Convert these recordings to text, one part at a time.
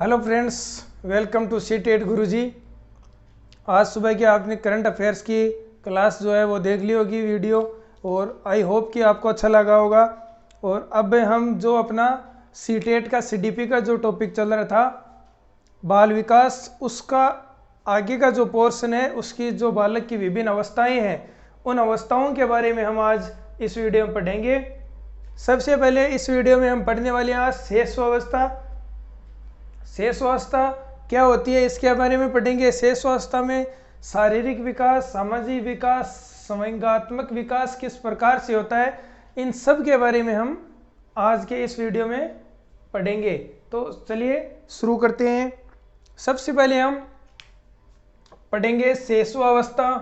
Hello friends, welcome to CTET Guruji. आज सुबह की आपने करंट अफेयर्स की क्लास जो है वो देख ली होगी वीडियो, और आई होप कि आपको अच्छा लगा होगा। और अब हम जो अपना सी टेट का सीडीपी का जो टॉपिक चल रहा था बाल विकास, उसका आगे का जो पोर्शन है, उसकी जो बालक की विभिन्न अवस्थाएं हैं, उन अवस्थाओं के बारे में हम आज इस वीडियो में पढ़ेंगे। सबसे पहले इस वीडियो में हम पढ़ने वाले हैं आज शेष अवस्था। शेष अवस्था क्या होती है इसके बारे में पढ़ेंगे। शेष अवस्था में शारीरिक विकास, सामाजिक विकास, संवेगात्मक विकास किस प्रकार से होता है, इन सब के बारे में हम आज के इस वीडियो में पढ़ेंगे। तो चलिए शुरू करते हैं। सबसे पहले हम पढ़ेंगे शेषावस्था।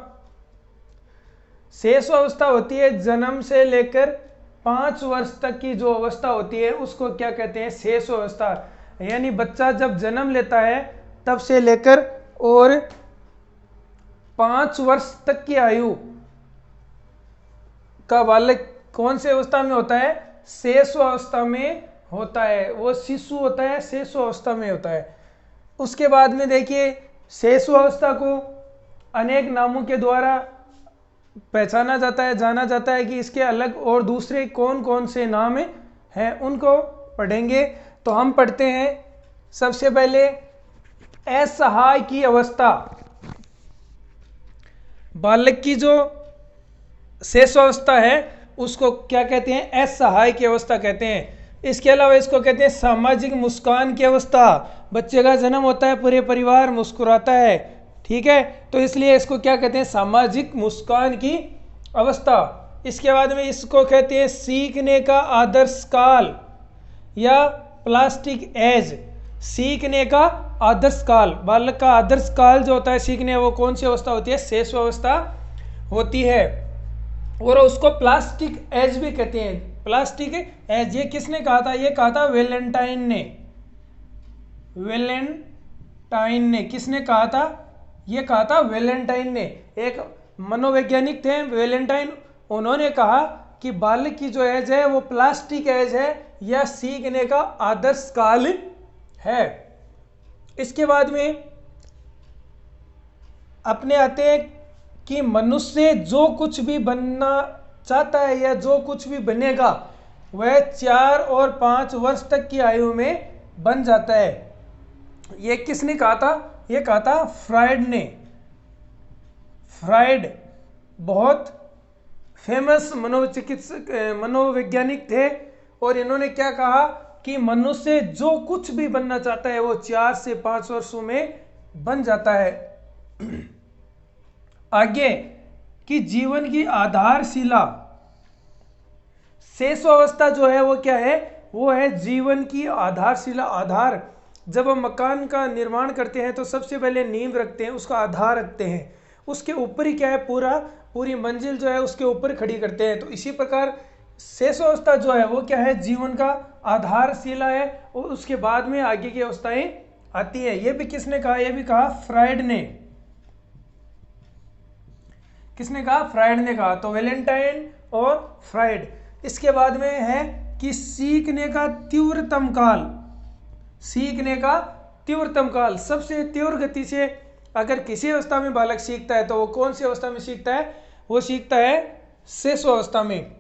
शेषावस्था होती है जन्म से लेकर 5 वर्ष तक की जो अवस्था होती है उसको क्या कहते हैं, शेषावस्था। यानी बच्चा जब जन्म लेता है तब से लेकर और 5 वर्ष तक की आयु का बालक कौन से अवस्था में होता है, शेषावस्था में होता है। वो शिशु होता है, शेषावस्था में होता है। उसके बाद में देखिए, शेषावस्था को अनेक नामों के द्वारा पहचाना जाता है, जाना जाता है कि इसके अलग और दूसरे कौन कौन से नाम हैं, उनको पढ़ेंगे। तो हम पढ़ते हैं सबसे पहले असहाय की अवस्था। बालक की जो शेषावस्था है उसको क्या कहते हैं, असहाय की अवस्था कहते हैं। इसके अलावा इसको कहते हैं सामाजिक मुस्कान की अवस्था। बच्चे का जन्म होता है, पूरे परिवार मुस्कुराता है, ठीक है, तो इसलिए इसको क्या कहते हैं, सामाजिक मुस्कान की अवस्था। इसके बाद में इसको कहते हैं सीखने का आदर्श काल या प्लास्टिक एज। सीखने का आदर्श काल, बालक का आदर्श काल जो होता है सीखने, वो कौन सी अवस्था होती है, शेषावस्था होती है। और उसको प्लास्टिक एज भी कहते हैं। प्लास्टिक एज ये किसने कहा था, ये कहा था वेलेंटाइन ने। वेलेंटाइन ने किसने कहा था, ये कहा था वेलेंटाइन ने। एक मनोवैज्ञानिक थे वेलेंटाइन, उन्होंने कहा कि बालक की जो एज है वो प्लास्टिक एज है या सीखने का आदर्श काल है। इसके बाद में अपने आते हैं कि मनुष्य जो कुछ भी बनना चाहता है या जो कुछ भी बनेगा वह 4 और 5 वर्ष तक की आयु में बन जाता है। ये किसने कहा था, ये कहा था फ्रायड ने। फ्रायड बहुत फेमस मनोचिकित्सक, मनोवैज्ञानिक थे, और इन्होंने क्या कहा कि मनुष्य जो कुछ भी बनना चाहता है वो 4 से 5 वर्षों में बन जाता है। आगे कि जीवन की आधारशिला, शेषावस्था जो है वो क्या है, वो है जीवन की आधारशिला। आधार, जब हम मकान का निर्माण करते हैं तो सबसे पहले नींव रखते हैं, उसका आधार रखते हैं, उसके ऊपर ही क्या है पूरी मंजिल जो है उसके ऊपर खड़ी करते हैं। तो इसी प्रकार शेषावस्था जो है वो क्या है, जीवन का आधारशिला है, और उसके बाद में आगे की अवस्थाएं आती है। ये भी किसने कहा, ये भी कहा फ्रायड ने। किसने कहा, फ्रायड ने कहा। तो वेलेंटाइन और फ्रायड। इसके बाद में है कि सीखने का तीव्रतम काल। सीखने का तीव्रतम काल, सबसे तीव्र गति से अगर किसी अवस्था में बालक सीखता है तो वो कौन सी अवस्था में सीखता है, वो सीखता है शेषावस्था में।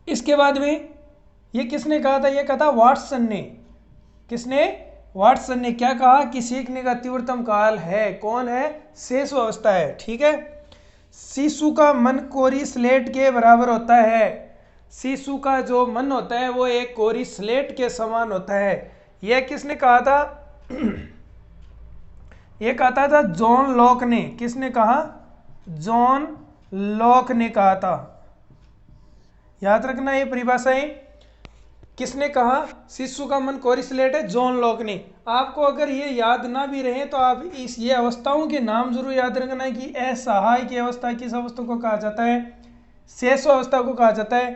इसके बाद में ये किसने कहा था, ये कहा था वाटसन ने। किसने, वाटसन ने क्या कहा कि सीखने का तीव्रतम काल है, कौन है, शेषावस्था है, ठीक है। शिशु का मन कोरी स्लेट के बराबर होता है। शिशु का जो मन होता है वो एक कोरी स्लेट के समान होता है। यह किसने कहा था, यह कहता था जॉन लॉक ने। किसने कहा, जॉन लॉक ने कहा था। याद रखना ये परिभाषाएं। किसने कहा शिशु का मन कोरी स्लेट है, जॉन लॉक ने। आपको अगर ये याद ना भी रहे तो आप ये अवस्थाओं के नाम जरूर याद रखना है कि असहाय की अवस्था किस अवस्था को कहा जाता है, शेषावस्था को कहा जाता है।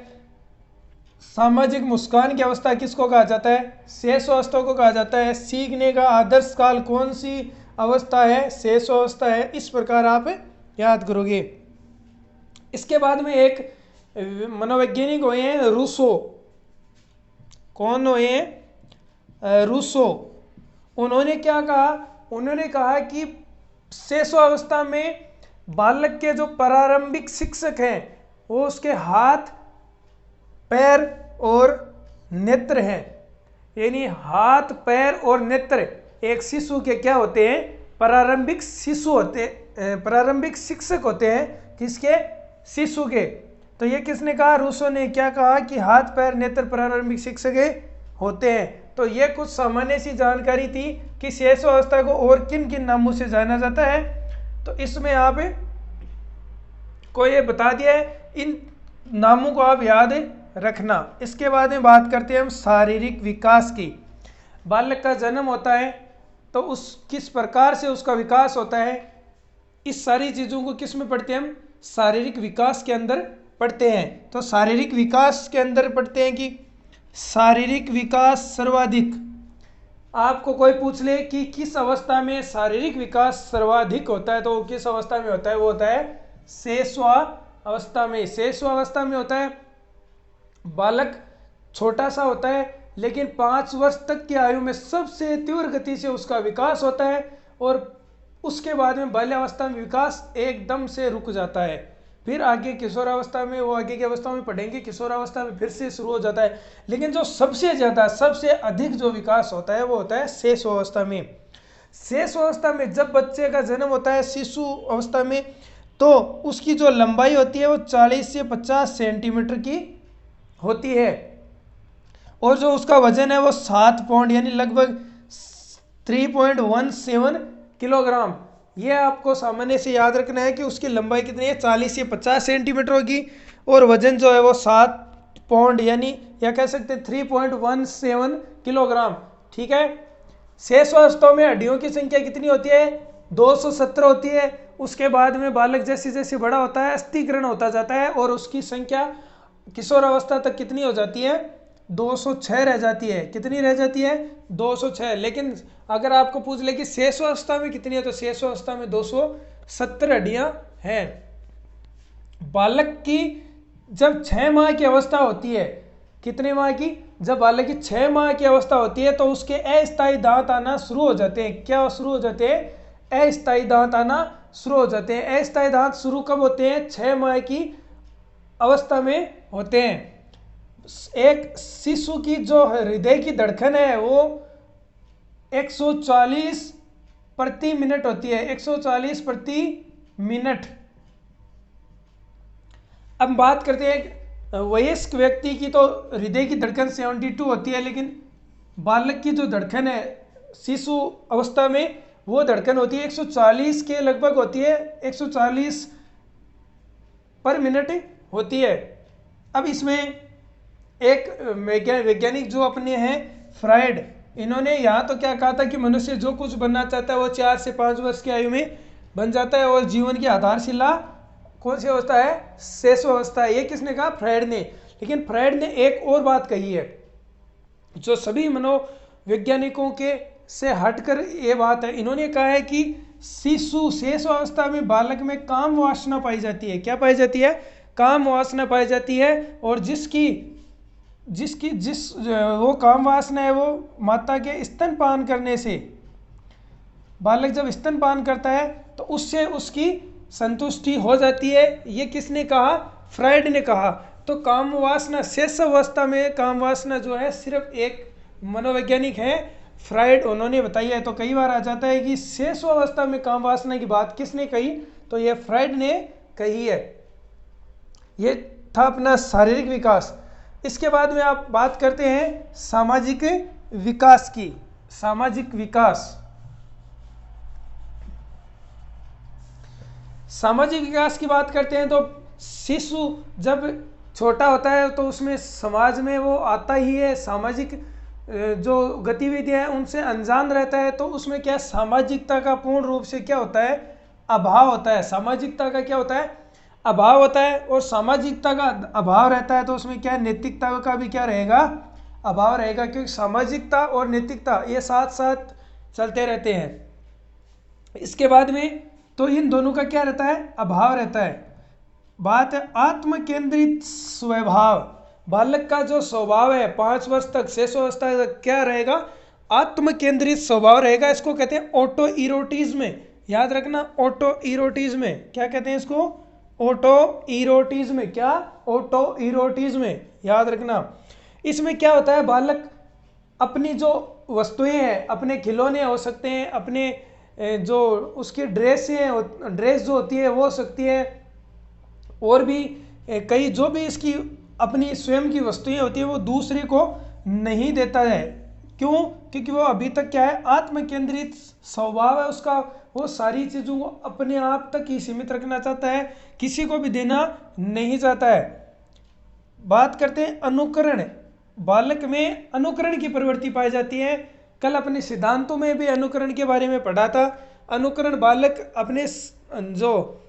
सामाजिक मुस्कान की अवस्था किसको कहा जाता है, शेषावस्था को कहा जाता है। सीखने का आदर्श काल कौन सी अवस्था है, शेषावस्था है। इस प्रकार आप याद करोगे। इसके बाद में एक मनोवैज्ञानिक हुए हैं रूसो। कौन हुए हैं, रूसो। उन्होंने क्या कहा, उन्होंने कहा कि शैशवावस्था में बालक के जो प्रारंभिक शिक्षक हैं वो उसके हाथ, पैर और नेत्र हैं। यानी हाथ, पैर और नेत्र एक शिशु के क्या होते हैं, प्रारंभिक प्रारंभिक शिक्षक होते हैं। किसके, शिशु के। तो ये किसने कहा, रूसो ने क्या कहा कि हाथ, पैर, नेत्र प्रारंभिक शिक्षक होते हैं। तो ये कुछ सामान्य सी जानकारी थी कि शैशवावस्था को और किन किन नामों से जाना जाता है। तो इसमें आप को ये बता दिया है, इन नामों को आप याद रखना। इसके बाद में बात करते हैं हम शारीरिक विकास की। बालक का जन्म होता है तो उस किस प्रकार से उसका विकास होता है, इस सारी चीज़ों को किस में पढ़ते हैं हम, शारीरिक विकास के अंदर पढ़ते हैं। तो शारीरिक विकास के अंदर पढ़ते हैं कि शारीरिक विकास सर्वाधिक, आपको कोई पूछ ले कि किस अवस्था में शारीरिक विकास सर्वाधिक होता है, तो वो किस अवस्था में होता है, वो होता है शैशवावस्था में। शैशवावस्था में होता है, बालक छोटा सा होता है लेकिन 5 वर्ष तक की आयु में सबसे तीव्र गति से उसका विकास होता है और उसके बाद में बाल्यावस्था में विकास एकदम से रुक जाता है। फिर आगे किशोरावस्था में, वो आगे की अवस्था में पढ़ेंगे, किशोरावस्था में फिर से शुरू हो जाता है। लेकिन जो सबसे ज़्यादा, सबसे अधिक जो विकास होता है वो होता है शैशवावस्था में। शैशवावस्था में जब बच्चे का जन्म होता है शिशु अवस्था में, तो उसकी जो लंबाई होती है वो 40 से 50 सेंटीमीटर की होती है और जो उसका वजन है वो 7 पाउंड यानी लगभग 3.17 किलोग्राम। ये आपको सामान्य से याद रखना है कि उसकी लंबाई कितनी है, 40 से 50 सेंटीमीटर होगी और वजन जो है वो 7 पाउंड यानी या कह सकते हैं 3.17 किलोग्राम। ठीक है। शैशवावस्था में हड्डियों की संख्या कितनी होती है, 217 होती है। उसके बाद में बालक जैसे जैसे बड़ा होता है अस्थिकरण होता जाता है और उसकी संख्या किशोरावस्था तक कितनी हो जाती है, 206 रह जाती है। कितनी रह जाती है, 206। लेकिन अगर आपको पूछ ले कि शैशवावस्था में कितनी है, तो शैशवावस्था में 270 हड्डियां हैं। बालक की जब 6 माह की अवस्था होती है, कितने माह की, जब बालक की 6 माह की अवस्था होती है तो उसके अस्थायी दांत आना शुरू हो जाते हैं। क्या शुरू हो जाते हैं, अस्थायी दांत आना शुरू हो जाते हैं। अस्थायी दांत शुरू कब होते हैं, 6 माह की अवस्था में होते हैं। एक शिशु की जो हृदय की धड़कन है वो 140 प्रति मिनट होती है, 140 प्रति मिनट। अब बात करते हैं वयस्क व्यक्ति की, तो हृदय की धड़कन 72 होती है, लेकिन बालक की जो धड़कन है शिशु अवस्था में वो धड़कन होती है 140 के लगभग होती है, 140 पर मिनट होती है। अब इसमें एक वैज्ञानिक जो अपने हैं फ्राइड, इन्होंने यहाँ तो क्या कहा था कि मनुष्य जो कुछ बनना चाहता है वो 4 से 5 वर्ष की आयु में बन जाता है और जीवन की आधारशिला कौन सी अवस्था है, शैशवावस्था है। ये किसने कहा, फ्राइड ने। लेकिन फ्राइड ने एक और बात कही है जो सभी मनोवैज्ञानिकों के से हटकर ये बात है। इन्होंने कहा है कि शिशु शैशवावस्था में बालक में काम वासना पाई जाती है। क्या पाई जाती है, काम वासना पाई जाती है। और जिस वो काम वासना है वो माता के स्तनपान करने से, बालक जब स्तनपान करता है तो उससे उसकी संतुष्टि हो जाती है। ये किसने कहा, फ्राइड ने कहा। तो काम वासना, शैशवावस्था में काम वासना जो है सिर्फ एक मनोवैज्ञानिक है फ्राइड, उन्होंने बताई है। तो कई बार आ जाता है कि शैशवावस्था में काम वासना की बात किसने कही, तो ये फ्राइड ने कही है। ये था अपना शारीरिक विकास। इसके बाद में आप बात करते हैं सामाजिक विकास की। सामाजिक विकास, सामाजिक विकास की बात करते हैं तो शिशु जब छोटा होता है तो उसमें समाज में वो आता ही है, सामाजिक जो गतिविधियां हैं उनसे अनजान रहता है। तो उसमें क्या, सामाजिकता का पूर्ण रूप से क्या होता है, अभाव होता है। सामाजिकता का क्या होता है, अभाव होता है। और सामाजिकता का अभाव रहता है तो उसमें क्या, नैतिकता का भी क्या रहेगा, अभाव रहेगा। क्योंकि सामाजिकता और नैतिकता ये साथ साथ चलते रहते हैं। इसके बाद में तो इन दोनों का क्या रहता है, अभाव रहता है। बात है आत्म केंद्रित स्वभाव। बालक का जो स्वभाव है 5 वर्ष तक, शैशवावस्था तक क्या रहेगा, आत्म केंद्रित स्वभाव रहेगा, इसको कहते हैं ऑटो इरोटिज्म। याद रखना, ऑटो इरोटिज्म। क्या कहते हैं इसको? ऑटो इरोटिज्म। क्या? ऑटो इरोटिज्म, याद रखना। इसमें क्या होता है, बालक अपनी जो वस्तुएं हैं, अपने खिलौने हो सकते हैं, अपने जो उसकी ड्रेस जो होती है वो हो सकती है, और भी कई जो भी इसकी अपनी स्वयं की वस्तुएं होती है वो दूसरे को नहीं देता है। क्यों? क्योंकि वो अभी तक क्या है, आत्म केंद्रित स्वभाव है उसका। वो सारी चीज़ों को अपने आप तक ही सीमित रखना चाहता है, किसी को भी देना नहीं चाहता है। बात करते हैं अनुकरण। बालक में अनुकरण की प्रवृत्ति पाई जाती है। कल अपने सिद्धांतों में भी अनुकरण के बारे में पढ़ा था। अनुकरण, बालक अपने जो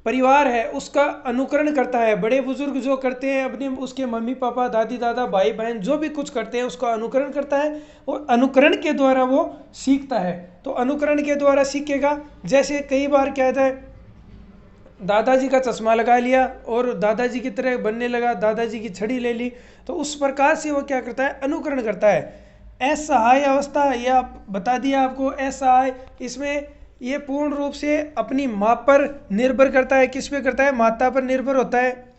परिवार है उसका अनुकरण करता है। बड़े बुजुर्ग जो करते हैं, अपने उसके मम्मी पापा, दादी दादा, भाई बहन जो भी कुछ करते हैं उसका अनुकरण करता है, और अनुकरण के द्वारा वो सीखता है। तो अनुकरण के द्वारा सीखेगा। जैसे कई बार क्या होता है, दादाजी का चश्मा लगा लिया और दादाजी की तरह बनने लगा, दादाजी की छड़ी ले ली, तो उस प्रकार से वो क्या करता है, अनुकरण करता है। असहाय अवस्था, ये आप बता दिया आपको। असहाय, इसमें ये पूर्ण रूप से अपनी माँ पर निर्भर करता है। किस पे करता है? माता पर निर्भर होता है।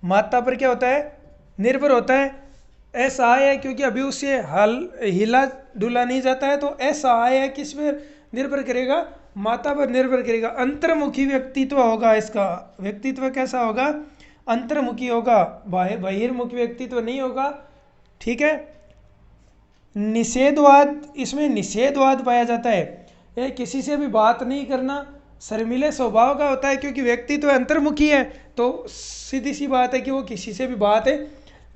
माता पर क्या होता है? निर्भर होता है। असहाय है क्योंकि अभी उससे हिला डुला नहीं जाता है, तो असहाय है, किस पर निर्भर करेगा? माता पर निर्भर करेगा। अंतर्मुखी व्यक्तित्व होगा इसका। व्यक्तित्व कैसा होगा? अंतर्मुखी होगा, बहिर्मुखी व्यक्तित्व नहीं होगा। ठीक है। निषेधवाद, इसमें निषेधवाद पाया जाता है। ये किसी से भी बात नहीं करना, शर्मीले स्वभाव का होता है, क्योंकि व्यक्तित्व अंतर्मुखी है, तो सीधी सी बात है कि वो किसी से भी बात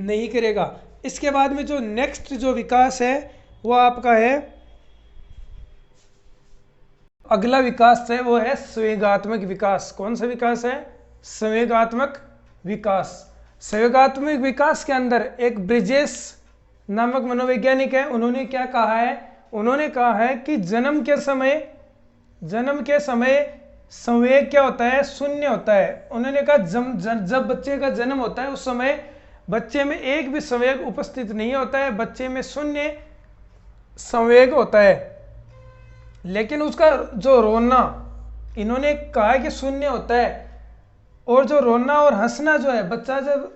नहीं करेगा। इसके बाद में जो नेक्स्ट जो विकास है वो आपका है, अगला विकास है वो है संवेगात्मक विकास। कौन सा विकास है? संवेगात्मक विकास। संवेगात्मक विकास के अंदर एक ब्रिजेस नामक मनोवैज्ञानिक है, उन्होंने क्या कहा है? उन्होंने कहा है कि जन्म के समय संवेग क्या होता है? शून्य होता है। उन्होंने कहा जब बच्चे का जन्म होता है उस समय बच्चे में एक भी संवेग उपस्थित नहीं होता है, बच्चे में शून्य संवेग होता है। लेकिन उसका जो रोना, इन्होंने कहा कि शून्य होता है, और जो रोना और हंसना जो है, बच्चा जब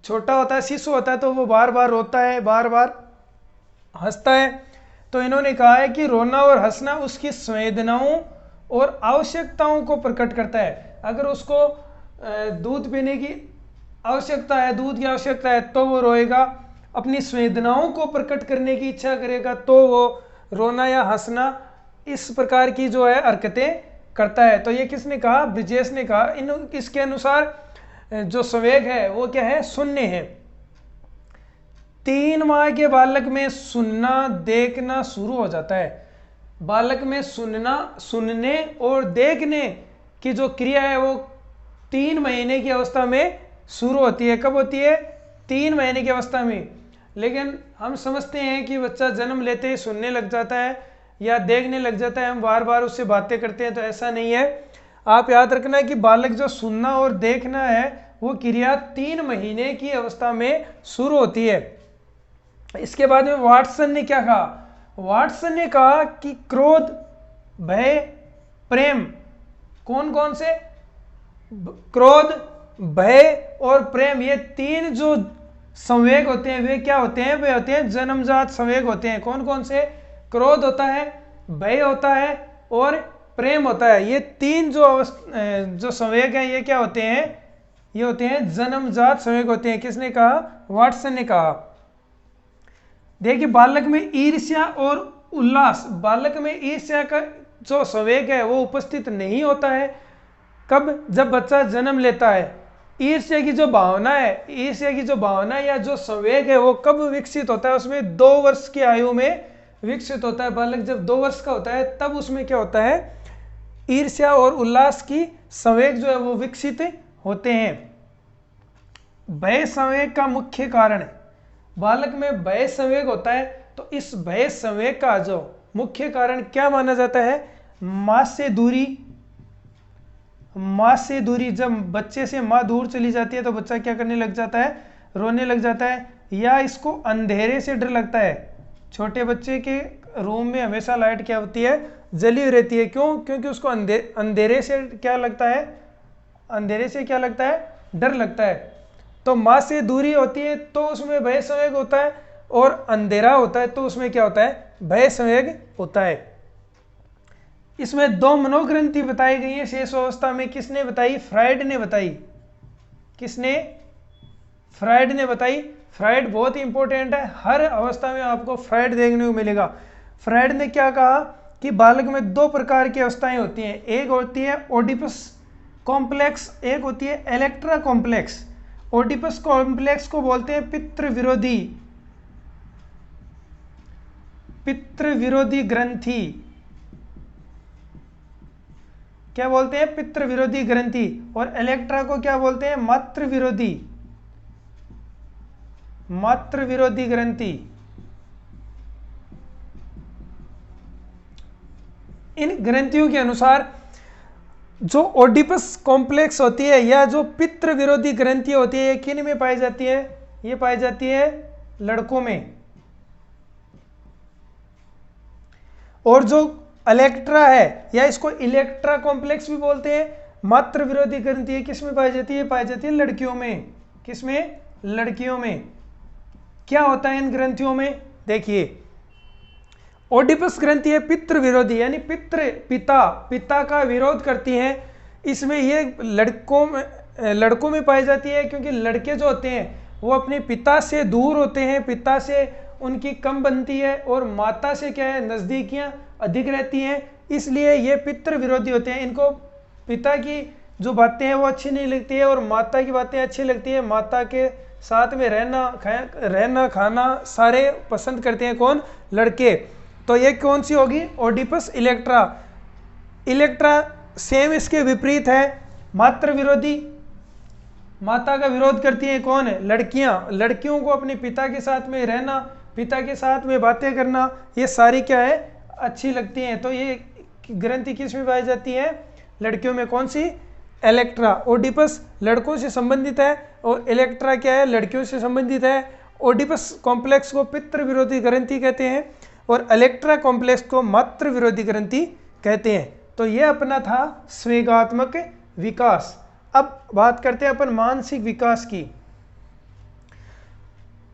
छोटा होता है, शिशु होता है, तो वो बार बार रोता है, बार बार हंसता है। तो इन्होंने कहा है कि रोना और हंसना उसकी संवेदनाओं और आवश्यकताओं को प्रकट करता है। अगर उसको दूध पीने की आवश्यकता है, दूध की आवश्यकता है, तो वो रोएगा। अपनी संवेदनाओं को प्रकट करने की इच्छा करेगा तो वो रोना या हंसना इस प्रकार की जो है हरकतें करता है। तो ये किसने कहा? ब्रिजेस ने कहा। इसके अनुसार जो संवेग है वो क्या है? शून्य है। 3 माह के बालक में सुनना देखना शुरू हो जाता है। बालक में सुनने और देखने की जो क्रिया है वो 3 महीने की अवस्था में शुरू होती है। कब होती है? 3 महीने की अवस्था में। लेकिन हम समझते हैं कि बच्चा जन्म लेते ही सुनने लग जाता है या देखने लग जाता है, हम बार बार उससे बातें करते हैं, तो ऐसा नहीं है। आप याद रखना कि बालक जो सुनना और देखना है वो क्रिया 3 महीने की अवस्था में शुरू होती है। इसके बाद में वाटसन ने क्या कहा? वाटसन ने कहा कि क्रोध, भय, प्रेम, कौन कौन से? क्रोध, भय और प्रेम, ये 3 जो संवेग होते हैं वे क्या होते हैं? वे होते हैं जन्मजात संवेग होते हैं। कौन कौन से? क्रोध होता है, भय होता है और प्रेम होता है। ये 3 जो संवेग हैं ये क्या होते हैं? ये होते हैं जन्मजात संवेग होते हैं। किसने कहा? वाटसन ने कहा। देखिए, बालक में ईर्ष्या और उल्लास, बालक में ईर्ष्या का जो संवेग है वो उपस्थित नहीं होता है। कब? जब बच्चा जन्म लेता है। ईर्ष्या की जो भावना है, ईर्ष्या की जो भावना या जो संवेग है वो कब विकसित होता है? उसमें 2 वर्ष की आयु में विकसित होता है। बालक जब 2 वर्ष का होता है तब उसमें क्या होता है? ईर्ष्या और उल्लास की संवेग जो है वो विकसित होते हैं। भय संवेग का मुख्य कारण, बालक में भय संवेग होता है, तो इस भय संवेग का जो मुख्य कारण क्या माना जाता है? माँ से दूरी। माँ से दूरी, जब बच्चे से माँ दूर चली जाती है तो बच्चा क्या करने लग जाता है? रोने लग जाता है। या इसको अंधेरे से डर लगता है? छोटे बच्चे के रूम में हमेशा लाइट क्या होती है? जली हुई रहती है। क्यों? क्योंकि उसको अंधेरे से क्या लगता है? अंधेरे से क्या लगता है? डर लगता है। तो माँ से दूरी होती है तो उसमें भय संवेग होता है, और अंधेरा होता है तो उसमें क्या होता है? भय संवेग होता है। इसमें 2 मनोग्रंथि बताई गई है शेष अवस्था में। किसने बताई? फ्राइड ने बताई। किसने? फ्राइड ने बताई। फ्राइड बहुत इंपॉर्टेंट है, हर अवस्था में आपको फ्राइड देखने को मिलेगा। फ्राइड ने क्या कहा कि बालक में 2 प्रकार की अवस्थाएं होती हैं। एक होती है ओडिपस कॉम्प्लेक्स, एक होती है इलेक्ट्रा कॉम्प्लेक्स। ओडिपस कॉम्प्लेक्स को बोलते हैं पितृ विरोधी ग्रंथि। क्या बोलते हैं? पितृ विरोधी ग्रंथि। और इलेक्ट्रा को क्या बोलते हैं? मातृ विरोधी ग्रंथि। इन ग्रंथियों के अनुसार जो ओडिपस कॉम्प्लेक्स होती है या जो पितृ विरोधी ग्रंथि होती है, ये किन में पाई जाती है? ये पाई जाती है लड़कों में। और जो इलेक्ट्रा है, या इसको इलेक्ट्रा कॉम्प्लेक्स भी बोलते हैं, मातृ विरोधी ग्रंथि है, किस में पाई जाती है? पाई जाती है लड़कियों में। किसमें? लड़कियों में। क्या होता है इन ग्रंथियों में? देखिए, ओडिपस ग्रंथि है पितृ विरोधी, यानी पिता का विरोध करती है। इसमें ये लड़कों में पाई जाती है, क्योंकि लड़के जो होते हैं वो अपने पिता से दूर होते हैं, पिता से उनकी कम बनती है, और माता से क्या है? नजदीकियां अधिक रहती हैं। इसलिए ये पितृ विरोधी होते हैं। इनको पिता की जो बातें हैं वो अच्छी नहीं लगती है, और माता की बातें अच्छी लगती है। माता के साथ में रहना खाना सारे पसंद करते हैं। कौन? लड़के। तो ये कौन सी होगी? Oedipus Electra. इलेक्ट्रा सेम इसके विपरीत है, मातृ विरोधी। माता का विरोध करती हैं कौन? लड़कियां। लड़कियों को अपने पिता के साथ में रहना, पिता के साथ में बातें करना, ये सारी क्या है? अच्छी लगती हैं। तो ये ग्रंथि किस में पाई जाती है? लड़कियों में। कौन सी? इलेक्ट्रा। ओडिपस लड़कों से संबंधित है, और इलेक्ट्रा क्या है? लड़कियों से संबंधित है। ओडिपस कॉम्प्लेक्स को पितृ विरोधी ग्रंथि कहते हैं, और इलेक्ट्रा कॉम्प्लेक्स को मातृ विरोधी ग्रंथि कहते हैं। तो यह अपना था संवेगात्मक विकास। अब बात करते हैं अपन मानसिक विकास की।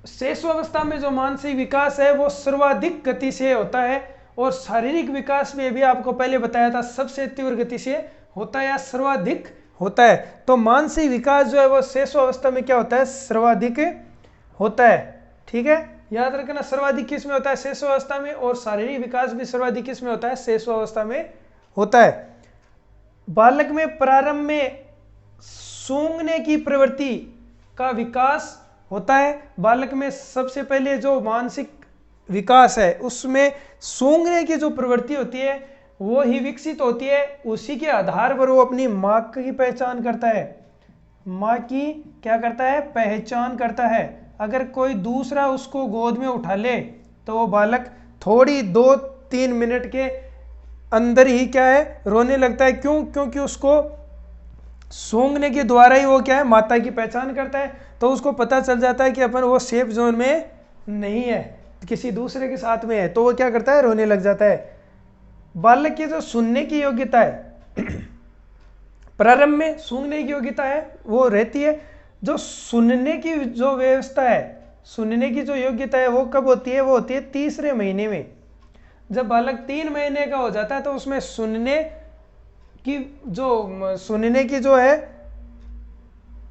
शेषावस्था में जो मानसिक विकास है वो सर्वाधिक गति से होता है, और शारीरिक विकास में भी आपको पहले बताया था सबसे तीव्र गति से होता है या सर्वाधिक होता है। तो मानसिक विकास जो है वो शेषावस्था में क्या होता है? सर्वाधिक होता है। ठीक है, याद रखना, सर्वाधिक किस में होता है? शेषावस्था में। और शारीरिक विकास भी सर्वाधिक किस में होता है? शेषावस्था में होता है। बालक में प्रारंभ में सूंघने की प्रवृत्ति का विकास होता है। बालक में सबसे पहले जो मानसिक विकास है उसमें सूंघने की जो प्रवृत्ति होती है वो ही विकसित होती है। उसी के आधार पर वो अपनी माँ की पहचान करता है। माँ की क्या करता है? पहचान करता है। अगर कोई दूसरा उसको गोद में उठा ले तो वो बालक थोड़ी 2-3 मिनट के अंदर ही क्या है? रोने लगता है। क्यों? क्योंकि उसको सूंघने के द्वारा ही वो क्या है? माता की पहचान करता है। तो उसको पता चल जाता है कि अपन वो सेफ जोन में नहीं है, किसी दूसरे के साथ में है। तो वो क्या करता है? रोने लग जाता है। बालक की जो सुनने की योग्यता है प्रारंभ में सूंघने की योग्यता है वो रहती है। जो सुनने की जो व्यवस्था है, सुनने की जो योग्यता है वो कब होती है? वो होती है तीसरे महीने में। जब बालक 3 महीने का हो जाता है तो उसमें सुनने की जो है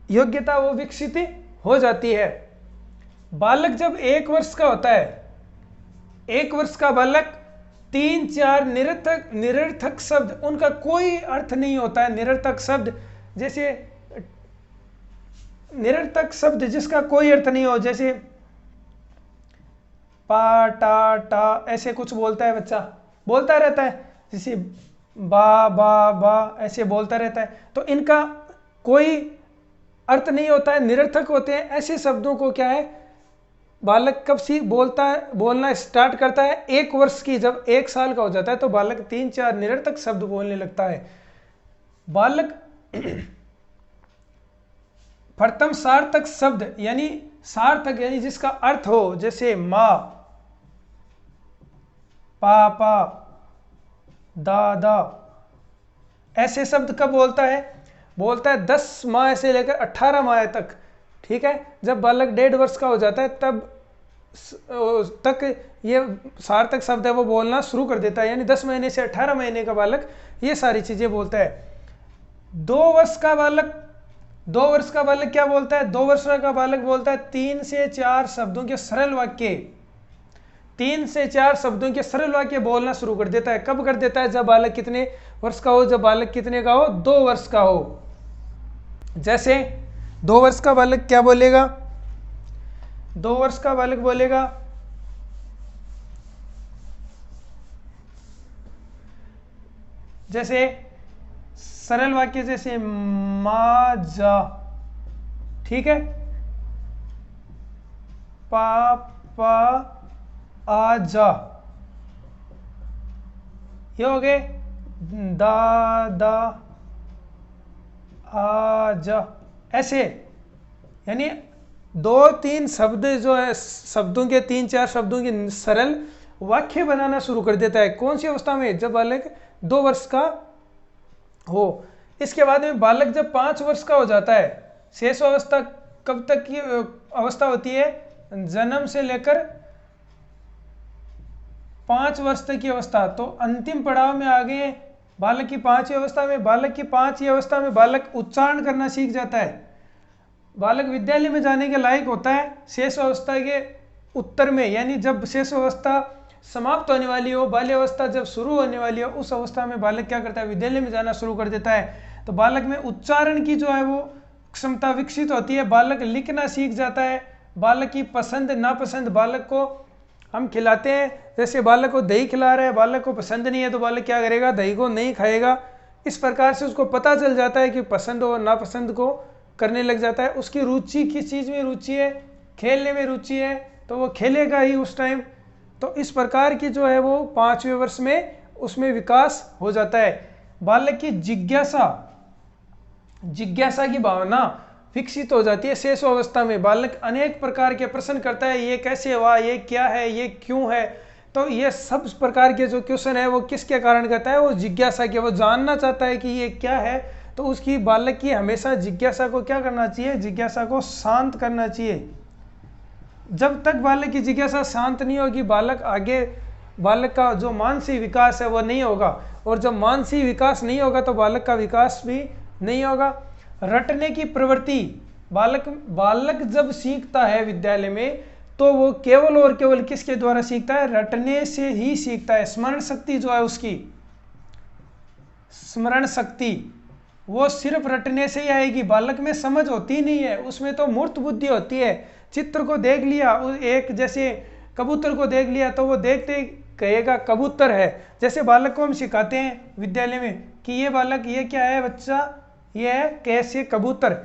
योग्यता वो विकसित हो जाती है। बालक जब 1 वर्ष का होता है, 1 वर्ष का बालक 3-4 निरर्थक शब्द, उनका कोई अर्थ नहीं होता है। निरर्थक शब्द जैसे निरर्थक शब्द जिसका कोई अर्थ नहीं हो, जैसे पा टा टा ऐसे कुछ बोलता है बच्चा, बोलता रहता है, जैसे बा बा बा ऐसे बोलता रहता है। तो इनका कोई अर्थ नहीं होता है, निरर्थक होते हैं। ऐसे शब्दों को क्या है? बालक कब बोलना स्टार्ट करता है? 1 वर्ष की, जब 1 साल का हो जाता है तो बालक 3-4 निरर्थक शब्द बोलने लगता है। बालक प्रथम सार्थक शब्द यानी सार्थक यानी जिसका अर्थ हो, जैसे माँ, पापा, दादा, ऐसे शब्द कब बोलता है? बोलता है 10 माह से लेकर 18 माह तक। ठीक है, जब बालक 1.5 वर्ष का हो जाता है तब तक ये सार्थक शब्द है वो बोलना शुरू कर देता है, यानी 10 महीने से 18 महीने का बालक ये सारी चीजें बोलता है। 2 वर्ष का बालक क्या बोलता है? 2 वर्ष का बालक बोलता है 3 से 4 शब्दों के सरल वाक्य, 3 से 4 शब्दों के सरल वाक्य बोलना शुरू कर देता है। कब कर देता है? जब बालक कितने वर्ष का हो? जब बालक कितने का हो? 2 वर्ष का हो। जैसे 2 वर्ष का बालक क्या बोलेगा? 2 वर्ष का बालक बोलेगा जैसे सरल वाक्य, जैसे माँ जा, ठीक है, पापा आजा, ये हो गए। दादा आजा, ऐसे यानी 2-3 शब्द जो है, शब्दों के 3-4 शब्दों के सरल वाक्य बनाना शुरू कर देता है। कौन सी अवस्था में? जब बालक 2 वर्ष का हो। इसके बाद में बालक जब 5 वर्ष का हो जाता है, शेष अवस्था कब तक की अवस्था होती है? जन्म से लेकर 5 वर्ष तक की अवस्था। तो अंतिम पड़ाव में आ गए बालक की 5वीं अवस्था में। बालक की 5वीं अवस्था में बालक उच्चारण करना सीख जाता है, बालक विद्यालय में जाने के लायक होता है शेष अवस्था के उत्तर में, यानी जब शेष अवस्था समाप्त होने वाली हो, बाल्य अवस्था जब शुरू होने वाली हो, उस अवस्था में बालक क्या करता है? विद्यालय में जाना शुरू कर देता है। तो बालक में उच्चारण की जो है वो क्षमता विकसित होती है, बालक लिखना सीख जाता है। बालक की पसंद नापसंद, बालक को हम खिलाते हैं, जैसे बालक को दही खिला रहे हैं, बालक को पसंद नहीं है तो बालक क्या करेगा? दही को नहीं खाएगा। इस प्रकार से उसको पता चल जाता है कि पसंद और नापसंद को करने लग जाता है। उसकी रुचि किस चीज़ में रुचि है? खेलने में रुचि है, तो वो खेलेगा ही उस टाइम। तो इस प्रकार की जो है वो 5वें वर्ष में उसमें विकास हो जाता है। बालक की जिज्ञासा की भावना विकसित हो जाती है शेष अवस्था में। बालक अनेक प्रकार के प्रश्न करता है, ये कैसे हुआ, ये क्या है, ये क्यों है। तो ये सब प्रकार के जो क्वेश्चन है वो किसके कारण करता है? वो जिज्ञासा के, वो जानना चाहता है कि ये क्या है। तो उसकी बालक की हमेशा जिज्ञासा को क्या करना चाहिए? जिज्ञासा को शांत करना चाहिए। जब तक बालक की जिज्ञासा शांत नहीं होगी, बालक का जो मानसिक विकास है वो नहीं होगा, और जब मानसिक विकास नहीं होगा तो बालक का विकास भी नहीं होगा। रटने की प्रवृत्ति, बालक जब सीखता है विद्यालय में तो वो केवल और केवल किसके द्वारा सीखता है? रटने से ही सीखता है। स्मरण शक्ति जो है उसकी, स्मरण शक्ति वो सिर्फ रटने से ही आएगी। बालक में समझ होती नहीं है, उसमें तो मूर्त बुद्धि होती है। चित्र को देख लिया, एक जैसे कबूतर को देख लिया तो वो देखते कहेगा कबूतर है। जैसे बालक को हम सिखाते हैं विद्यालय में कि ये बालक, ये क्या है बच्चा? ये है कैसे कबूतर,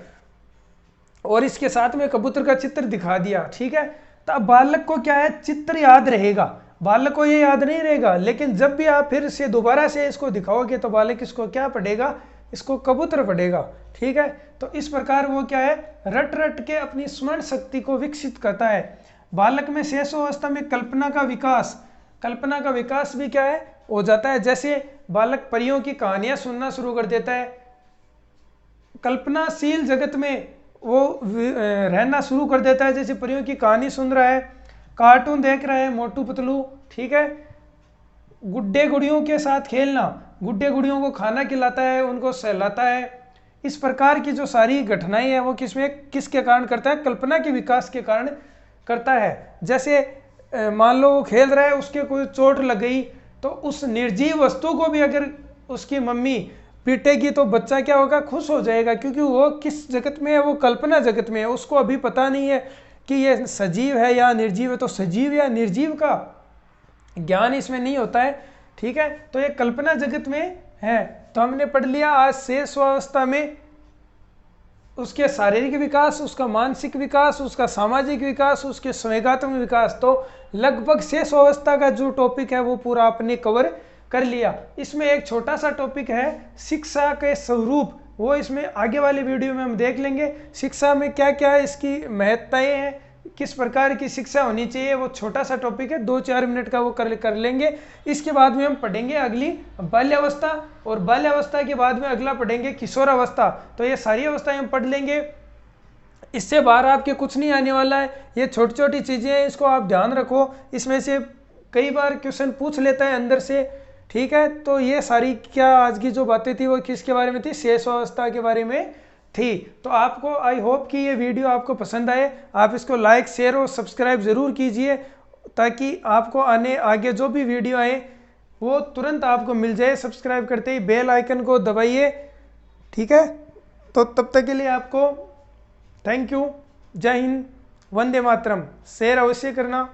और इसके साथ में कबूतर का चित्र दिखा दिया, ठीक है। तो अब बालक को क्या है? चित्र याद रहेगा, बालक को ये याद नहीं रहेगा। लेकिन जब भी आप फिर से दोबारा से इसको दिखाओगे तो बालक इसको क्या पढ़ेगा? इसको कबूतर पढ़ेगा, ठीक है। तो इस प्रकार वो क्या है? रट रट के अपनी स्मरण शक्ति को विकसित करता है। बालक में शेषावस्था में कल्पना का विकास भी क्या है? हो जाता है। जैसे बालक परियों की कहानियां सुनना शुरू कर देता है, कल्पनाशील जगत में वो रहना शुरू कर देता है। जैसे परियों की कहानी सुन रहा है, कार्टून देख रहा है, मोटू पतलू, ठीक है, गुड्डे गुड़ियों के साथ खेलना, गुड्डे गुड़ियों को खाना खिलाता है, उनको सहलाता है। इस प्रकार की जो सारी घटनाएं हैं वो किसके कारण करता है? कल्पना के विकास के कारण करता है। जैसे मान लो वो खेल रहा है, उसके कोई चोट लग गई तो उस निर्जीव वस्तु को भी अगर उसकी मम्मी पीटेगी तो बच्चा क्या होगा? खुश हो जाएगा, क्योंकि वो किस जगत में है? वो कल्पना जगत में है। उसको अभी पता नहीं है कि ये सजीव है या निर्जीव है, तो सजीव या निर्जीव का ज्ञान इसमें नहीं होता है, ठीक है। तो ये कल्पना जगत में है। तो हमने पढ़ लिया आज शेषावस्था में उसके शारीरिक विकास, उसका मानसिक विकास, उसका सामाजिक विकास, उसके संवेगात्मक विकास। तो लगभग शेषावस्था का जो टॉपिक है वो पूरा आपने कवर कर लिया। इसमें एक छोटा सा टॉपिक है शिक्षा के स्वरूप, वो इसमें आगे वाली वीडियो में हम देख लेंगे। शिक्षा में क्या क्या इसकी महत्ताएं हैं, किस प्रकार की शिक्षा होनी चाहिए, वो छोटा सा टॉपिक है, 2-4 मिनट का वो कर लेंगे। इसके बाद में हम पढ़ेंगे अगली बाल्यावस्था, और बाल्यावस्था के बाद में अगला पढ़ेंगे किशोरावस्था। तो ये सारी अवस्थाएं हम पढ़ लेंगे। इससे बाहर आपके कुछ नहीं आने वाला है, ये छोटी छोटी चीज़ें हैं, इसको आप ध्यान रखो। इसमें से कई बार क्वेश्चन पूछ लेता है अंदर से, ठीक है। तो ये सारी क्या आज की जो बातें थी वो किसके बारे में थी, शेष अवस्था के बारे में थी। तो आपको आई होप कि ये वीडियो आपको पसंद आए। आप इसको लाइक, शेयर और सब्सक्राइब ज़रूर कीजिए, ताकि आपको आगे जो भी वीडियो आए वो तुरंत आपको मिल जाए। सब्सक्राइब करते ही बेल आइकन को दबाइए, ठीक है। तो तब तक के लिए आपको थैंक यू, जय हिंद, वंदे मातरम। शेयर अवश्य करना।